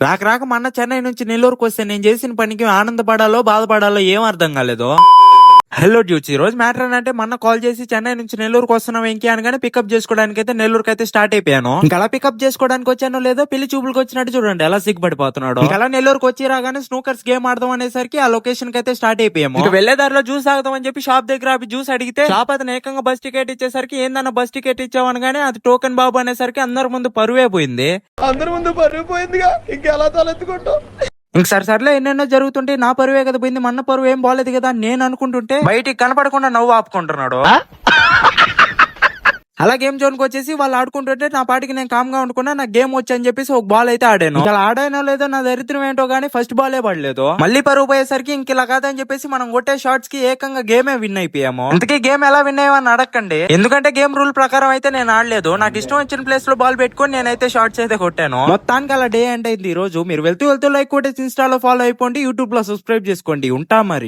రాక రాక మా అన్న చెన్నై నుంచి నెల్లూరుకు వస్తే నేను చేసిన పనికి ఆనందపడాలో బాధపడాలో ఏం అర్థం కాలేదు. హలో డ్యూట్స్, ఈ రోజు మ్యాటర్ ఏంటంటే మొన్న కాల్ చేసి చెన్నై నుంచి నెల్లూరుకు వస్తున్నాం వెంకీ అనగానే పికప్ చేసుకోవడానికి అయితే నెల్లూరుకి అయితే స్టార్ట్ అయిపోయాను. ఇంకా అలా పికప్ చేసుకోవడానికి వచ్చానో లేదో పెళ్లి చూపులకు వచ్చినట్టు చూడండి ఎలా సిగ్గుపడిపోతున్నాడు. అలా నెల్లూరుకు వచ్చి రాగానే స్నూకర్స్ గేమ్ ఆడదాం అనేసరికి ఆ లొకేషన్ కి అయితే స్టార్ట్ అయిపోయాము. ఇంకా వెళ్లే దారిలో జ్యూస్ ఆగదాం అని చెప్పి షాప్ దగ్గర ఆపి జ్యూస్ అడిగితే షాప్ అతను ఏకంగా బస్ టికెట్ ఇచ్చేసరికి ఏందన్న బస్ టికెట్ ఇచ్చావు అనగానే అది టోకెన్ బాబు అనేసరికి అందరి ముందు పరువే పోయింది. ఇంకెలా తలెత్తుకుంటాం. ఇంక సరిసర్లే ఎన్నెన్నో జరుగుతుంటే నా పరువే కదా పోయింది, మన పరువు ఏం బాలేదు కదా అని నేను అనుకుంటుంటే బయటికి కనపడకుండా నవ్వు ఆపుకుంటున్నాడు. అలా గేమ్ జోన్ కి వచ్చేసి వాళ్ళు ఆడుకుంటుంటే నా పాటికి నేను కామ్ గా అనుకున్నా. నాకు గేమ్ వచ్చని చెప్పేసి ఒక బాల్ అయితే ఆడాను. అలా ఆడానో లేదో నా దరిద్రం ఏంటో గానీ ఫస్ట్ బాలే పడలేదు. మళ్ళీ పరువు పోయేసరికి ఇంక ఇలా కాదని చెప్పేసి మనం కొట్టే షాట్స్ కి ఏకంగా గేమే విన్ అయిపోయాము. ఇంతకీ గేమ్ ఎలా విన్ అయ్యామని అడగండి, ఎందుకంటే గేమ్ రూల్ ప్రకారం అయితే నేను ఆడలేదు. నాకు ఇష్టం వచ్చిన ప్లేస్ లో బాల్ పెట్టుకుని నేనైతే షాట్స్ అయితే కొట్టాను. మొత్తానికి అలా డే ఎండ్ అయింది ఈ రోజు. మీరు వెళ్తూ లైక్ కొట్టేసి ఇన్స్టాలో ఫాలో అయిపోండి, యూట్యూబ్ లో సబ్స్క్రైబ్ చేసుకోండి. ఉంటా మరి.